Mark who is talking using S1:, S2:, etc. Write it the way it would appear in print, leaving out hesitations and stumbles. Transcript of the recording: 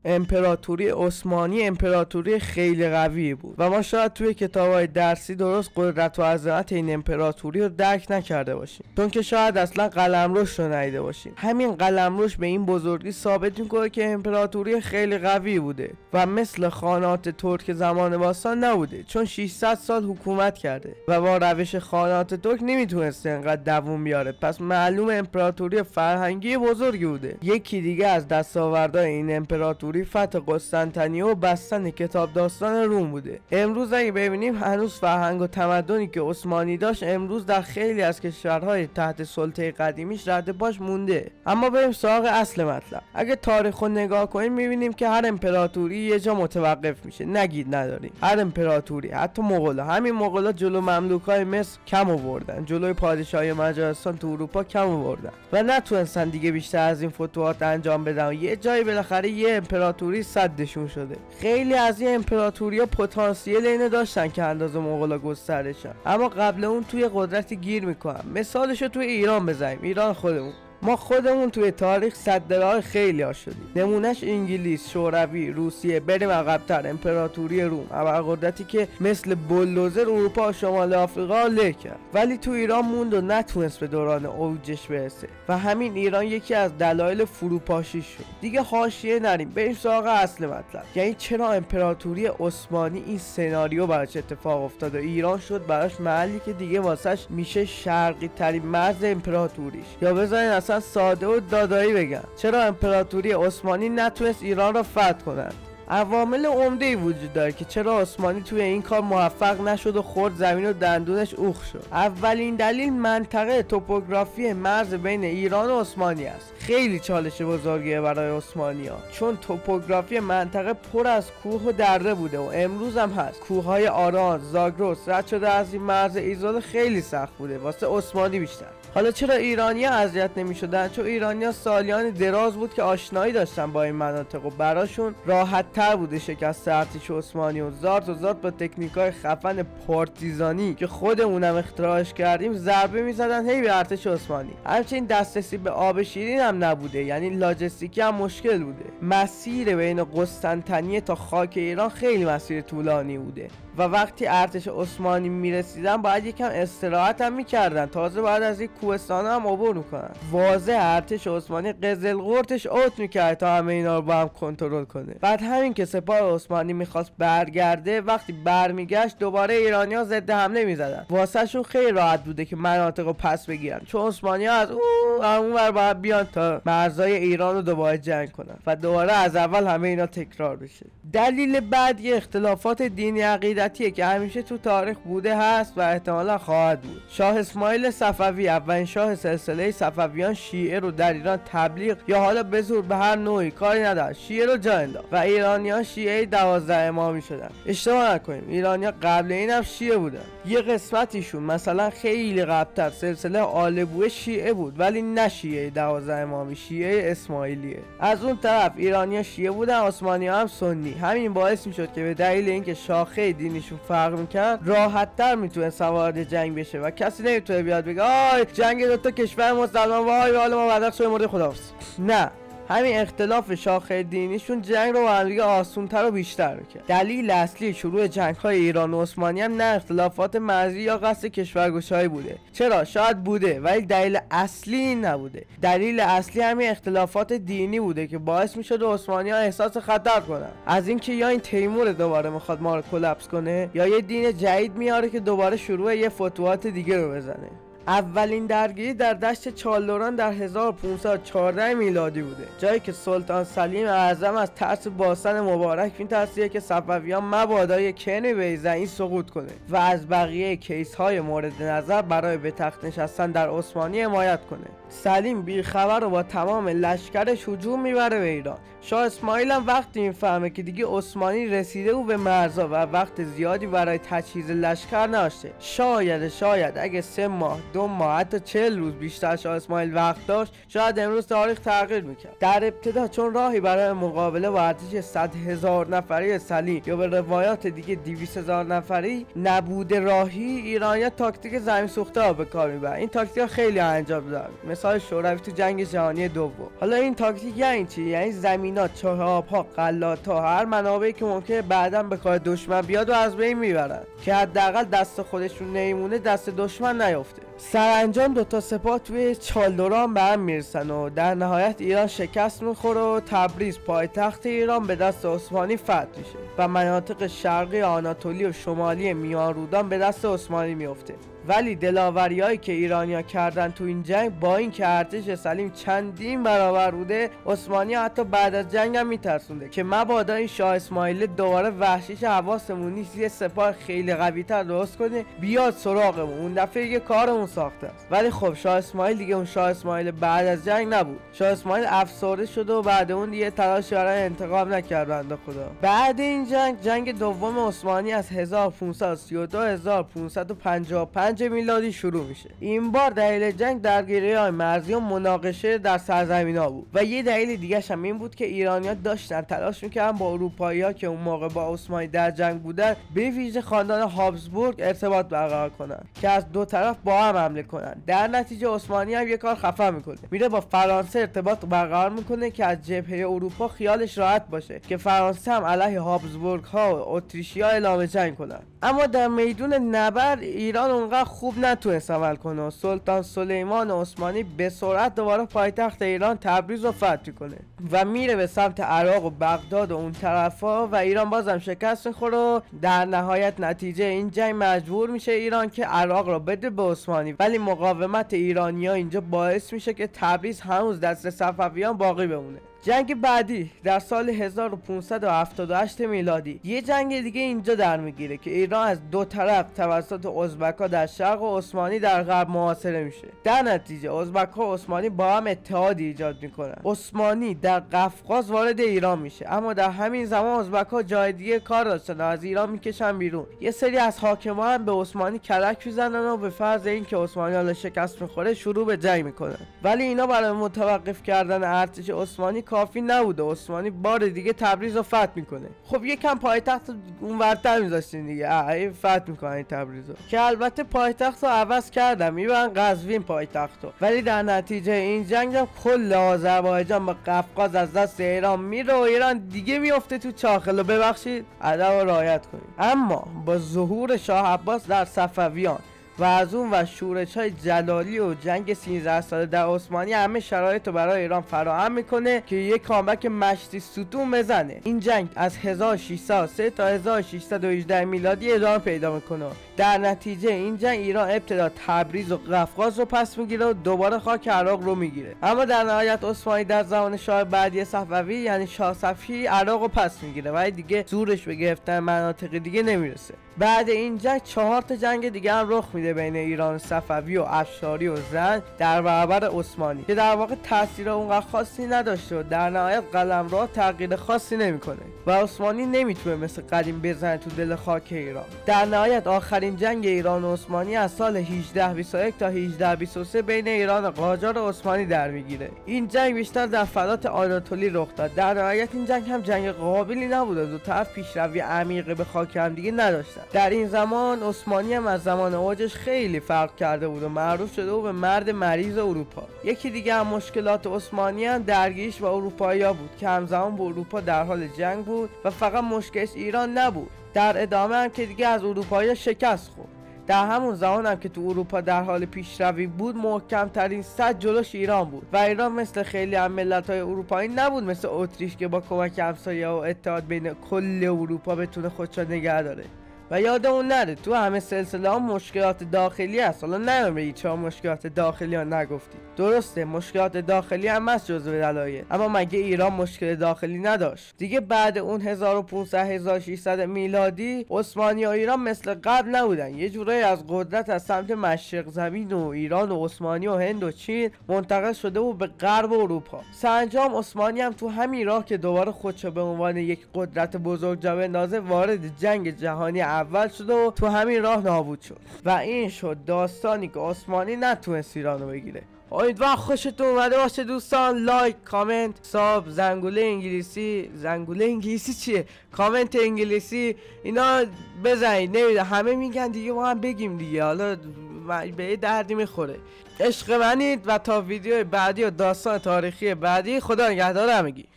S1: امپراتوری عثمانی امپراتوری خیلی قوی بود و ما شاید توی کتاب‌های درسی درست قدرت و عظمت این امپراتوری رو درک نکرده باشیم، چون که شاید اصلا قلمروش رو ندیده باشیم. همین قلمروش به این بزرگی ثابت میکنه که امپراتوری خیلی قوی بوده و مثل خانات ترک زمان باستان نبوده، چون 600 سال حکومت کرده و با روش خانات ترک نمیتونسته انقدر دووم بیاره. پس معلوم امپراتوری فرهنگی بزرگی بوده. یکی دیگه از دستاوردهای این امپراتوری فتح قسطنطنیه و بستن کتاب داستان روم بوده. امروز اگه ببینیم هنوز فرهنگ و تمدنی که عثمانی داشت امروز در خیلی از کشورهای تحت سلطه قدیمیش رد پاش مونده. اما بریم سراغ اصل مطلب. اگه تاریخ رو نگاه کنیم میبینیم که هر امپراتوری یه جا متوقف میشه. نگید نداریم. هر امپراتوری، حتی مغولا، همین مغولا جلو مملوکای مصر کم آوردن، جلوی پادشاهی مجارستان تو اروپا کم آوردن و نتونستن دیگه بیشتر از این فتوحات انجام بدن و یه جایی بالاخره یه امپراتوری صدشون شده. خیلی از این امپراتوری‌ها پتانسیل اینو داشتن که اندازه مغولا گسترش شن، اما قبل اون توی قدرتی گیر میکنن. مثالشو توی ایران بزنیم. ایران خودمون، ما خودمون توی تاریخ صدرهای خیلی ها شدیم. نمونهش انگلیس، شوروی، روسیه، بریم عقب‌تر امپراتوری روم، ابرقدرتی که مثل بولدوزر اروپا و شمال آفریقا له کرد، ولی تو ایران موند و نتونست به دوران اوجش برسه و همین ایران یکی از دلایل فروپاشی شد. دیگه حاشیه نریم، بریم سراغ اصل مطلب. یعنی چرا امپراتوری عثمانی این سناریو براش اتفاق افتاد و ایران شد براش محلی که دیگه واسش میشه شرقی ترین مرز امپراتوریش؟ یا بذارین اصلا ساده و دادایی بگم، چرا امپراتوری عثمانی نتونست ایران را فتح کنند؟ عوامل عمده‌ای وجود داره که چرا عثمانی توی این کار موفق نشد و خورد زمین و دندونش اوخ شد. اولین دلیل منطقه توپوگرافی مرز بین ایران و عثمانی است. خیلی چالش بزرگیه برای عثمانی‌ها، چون توپوگرافی منطقه پر از کوه و دره بوده و امروز هم هست. کوههای آران، زاگرس رد شده از این مرز ایزول خیلی سخت بوده واسه عثمانی بیشتر. حالا چرا ایرانی‌ها اذیت نمی‌شدن؟ چون ایرانی‌ها سالیان دراز بود که آشنایی داشتن با این مناطق و براشون راحت‌تر بوده شکست ارتش عثمانی و زارت با تکنیک‌های خفن پارتیزانی که خودمونم اختراعش کردیم ضربه می‌زدن هی به ارتش عثمانی. همچنین دسترسی به آب شیرین هم نبوده، یعنی لاجستیکی هم مشکل بوده. مسیر بین قسطنطنیه تا خاک ایران خیلی مسیر طولانی بوده و وقتی ارتش عثمانی میرسیدن باید یکم استراحت هم میکردن، تازه باید از این کوهستان هم عبور میکنن. واضح ارتش عثمانی قزلقورتش اوت میکرد تا همه اینا رو با هم کنترل کنه. بعد همین که سپاه عثمانی میخواست برگرده، وقتی برمیگشت دوباره ایرانی‌ها ضد حمله میزدن. واسه شون خیلی راحت بوده که مناطق رو پس بگیرن، چون عثمانی‌ها از اونور باید بیان تا مرزای ایران رو دوباره جنگ کنن و دوباره از اول همه اینا تکرار بشه. دلیل بعدی اختلافات دینی عقیدتیه که همیشه تو تاریخ بوده هست و احتمالا خواهد بود. شاه اسماعیل صفوی، اولین شاه سلسله صفویان، شیعه رو در ایران تبلیغ یا حالا به زور به هر نوعی کاری نداشت، شیعه رو جا انداخت و ایرانیان شیعه 12 امامی شدن. اشتباه نکنیم، ایرانیان قبل این هم شیعه بودن. یه قسمتیشون مثلا خیلی قبل‌تر سلسله آل بویه شیعه بود، ولی نه شیعه 12 امامی، شیعه اسماعیلیه. از اون طرف ایرانیان شیعه بودن، عثمانی‌ها هم سنی. همین باعث میشد که به دلیل اینکه شاخه دینیشون فرق میکرد راحت‌تر میتونه وارد جنگ بشه و کسی نمیتونه بیاد بگه آی جنگ دو تا کشور مسلمان وای حالا ما بعد از مورد خداحافظ. نه، همین اختلاف شاخه دینیشون جنگ رو با هم دیگه آسان‌تر و بیشتر می‌کرد. دلیل اصلی شروع جنگ‌های ایران و عثمانی هم نه اختلافات مرزی یا قصد کشورگشایی بوده. چرا؟ شاید بوده، ولی دلیل اصلی این نبوده. دلیل اصلی همین اختلافات دینی بوده که باعث می‌شد عثمانی‌ها احساس خطر کنن از اینکه یا این تیمور دوباره می‌خواد ما رو کلاپس کنه یا یه دین جدید میاره که دوباره شروع یه فتوحات دیگه رو بزنه. اولین درگیری در دشت چالدوران در 1514 میلادی بوده، جایی که سلطان سلیم اعظم از ترس باستن مبارک این ترسیه که صفویان مبادا یک کنی به زمین سقوط کنه و از بقیه کیس‌های مورد نظر برای به تخت نشستن در عثمانی حمایت کنه. سلیم بیخبر و با تمام لشکرش هجوم میبره به ایران. شاه اسماعیل هم وقتی میفهمه که دیگه عثمانی رسیده و به مرزا و وقت زیادی برای تجهیز لشکر نداشته، شاید اگه 3 ماه 2 ماه حتی 40 روز بیشتر شاه اسماعیل وقت داشت، شاید امروز تاریخ تغییر میکرد. در ابتدا چون راهی برای مقابله با ارتش 100,000 نفری سلیم یا به روایات دیگه 200,000 نفری نبوده راهی، ایرانی‌ها تاکتیک زمین سوخته ها به کار میبرن. این تاکتیک خیلی انجام دادن، مثال شوروی تو جنگ جهانی دوم. حالا این تاکتیک یعنی چی؟ یعنی زمینات، چاهاب‌ها، غلات‌ها، هر منابعی که ممکنه بعداً به کار دشمن بیاد و از بین میبرن که حداقل دست خودشون نمیمونه دست دشمن نیفته. سرانجام 2 تا سپاه توی چالدوران به هم میرسن و در نهایت ایران شکست میخوره و تبریز پایتخت ایران به دست عثمانی فتح میشه و مناطق شرقی آناتولی و شمالی میان رودان به دست عثمانی میفته. ولی دلاوریایی که ایرانیا کردن تو این جنگ، با این که ارتش سلیم چندین برابر بوده، عثمانی حتی بعد از جنگ هم میترسونده که مبادا این شاه اسماعیل دوباره وحشیش حواسمون نیست یه سپاه خیلی قوی تر درست کنه بیاد سراغمون، اون دفعه دیگه کارمون ساخته است. ولی خب شاه اسماعیل دیگه اون شاه اسماعیل بعد از جنگ نبود. شاه اسماعیل افسرده شده و بعد اون دیگه تلاش برای انتقام نکرد بنده خدا. بعد این جنگ دوم عثمانی از 1532 تا 1555 میلادی شروع میشه. این بار دلیل جنگ درگیری‌های مرزی و مناقشه در سرزمین‌ها بود و یه دلیل دیگه هم این بود که ایرانی‌ها داشتن تلاش میکردن با اروپایی‌ها که اون موقع با عثمانی در جنگ بودن، به ویژه خاندان هابسبورگ، ارتباط برقرار کنن که از 2 طرف با هم حمله کنن. در نتیجه عثمانی هم یه کار خفن میکنه، میره با فرانسه ارتباط برقرار میکنه که از جبهه اروپا خیالش راحت باشه که فرانسه هم علیه هابسبورگ‌ها و اتریشی‌ها اعلام جنگ کنن. اما در میدون نبرد ایران اونقدر خوب نتونست عمل کنه و سلطان سلیمان عثمانی به سرعت دوباره پایتخت ایران تبریز رو فتح کنه و میره به سمت عراق و بغداد و اون طرفا و ایران بازم شکست میخوره و در نهایت نتیجه این جنگ مجبور میشه ایران که عراق رو بده به عثمانی. ولی مقاومت ایرانی‌ها اینجا باعث میشه که تبریز هنوز دست صفویان باقی بمونه. جنگ بعدی در سال 1578 میلادی یه جنگ دیگه اینجا در میگیره که ایران از 2 طرف توسط ازبک‌ها در شرق و عثمانی در غرب محاصره میشه. در نتیجه ازبک‌ها و عثمانی با هم اتحادی ایجاد میکنن. عثمانی در قفقاز وارد ایران میشه، اما در همین زمان ازبک‌ها جای دیگه کار داشتن و از ایران میکشن بیرون. یه سری از حاکمان هم به عثمانی کلک میزنن و به فرض اینکه عثمانی حالا شکست میخوره شروع به جنگ میکنن. ولی اینا برای متوقف کردن ارتش عثمانی کافی نبوده. عثمانی بار دیگه تبریز رو فتح میکنه. خب یکم پایتخت اون ورتر میذاشتین دیگه، فتح میکنن تبریز رو، که البته پایتخت رو عوض کردن، میبرن قزوین پایتخت رو. ولی در نتیجه این جنگ هم کل آذربایجان با قفقاز از دست ایران میره و ایران دیگه میفته تو چاخل. و ببخشید ادب رو رعایت کنید. اما با ظهور شاه عباس در صفویان و از اون و شورش‌های جلالی و جنگ 13 ساله در عثمانی همه شرایط رو برای ایران فراهم میکنه که یک کامبک مشتی ستون بزنه. این جنگ از 1603 تا 1618 میلادی ادامه پیدا میکنه. در نتیجه این جنگ ایران ابتدا تبریز و قفقاز رو پس میگیره و دوباره خاک عراق رو میگیره. اما در نهایت عثمانی در زمان شاه بعدی صفوی یعنی شاه صفوی عراق رو پس میگیره و دیگه زورش به گرفتن مناطق دیگه نمیرسه. بعد این جنگ 4 تا جنگ دیگه هم رخ میده بین ایران صفوی و افشاری و زند در برابر عثمانی که در واقع تاثیر اونقدر خاصی نداشته و در نهایت قلمرو تغییر خاصی نمیکنه و عثمانی نمیتونه مثل قدیم بزنه تو دل خاک ایران. در نهایت آخرین جنگ ایران و عثمانی از سال 1821 تا 1823 بین ایران و قاجار و عثمانی در میگیره. این جنگ بیشتر در فلات آناتولی رخ داد. در نهایت این جنگ هم جنگ قابلی نبوده، دو طرف پیشروی عمیق به خاک هم دیگه نداشتن. در این زمان عثمانی هم از زمان اوجش خیلی فرق کرده بود و معروف شده بود به مرد مریض اروپا. یکی دیگه هم مشکلات عثمانی هم درگیریش با اروپایی‌ها بود که همزمان با اروپا در حال جنگ بود و فقط مشکلش ایران نبود. در ادامه هم که دیگه از اروپایی‌ها شکست خورد. در همون زمان هم که تو اروپا در حال پیشروی بود، محکم ترین سد جلوش ایران بود و ایران مثل خیلی از ملت‌های اروپایی نبود مثل اتریش که با کمک همسایه و اتحاد بین کل اروپا بتونه خودش را نگه داره. و یادمون نره تو همه سلسله ها مشکلات داخلی هست. حالا نمی‌دونم چرا مشکلات داخلی ها نگفتی. درسته مشکلات داخلی هم هست جزو دلایل، اما مگه ایران مشکل داخلی نداشت؟ دیگه بعد اون 1500 1600 میلادی عثمانی و ایران مثل قبل نبودن. یه جورایی از قدرت از سمت مشرق زمین و ایران و عثمانی و هند و چین منتقل شده بود به غرب اروپا. سرانجام عثمانی هم تو همین راه که دوباره خودشو به عنوان یک قدرت بزرگ جا بندازه وارد جنگ جهانی اول شد و تو همین راه نابود شد و این شد داستانی که عثمانی نتونست ایرانو بگیره. امیدوارم خوشتون اومده باشه دوستان. لایک، کامنت، ساب، زنگوله انگلیسی چیه؟ کامنت انگلیسی اینا بزنید. نمیده همه میگن دیگه، ما هم بگیم دیگه، حالا به دردی میخوره. عشق منید و تا ویدیو بعدی و داستان تاریخی بعدی، خدا نگهدار همگی.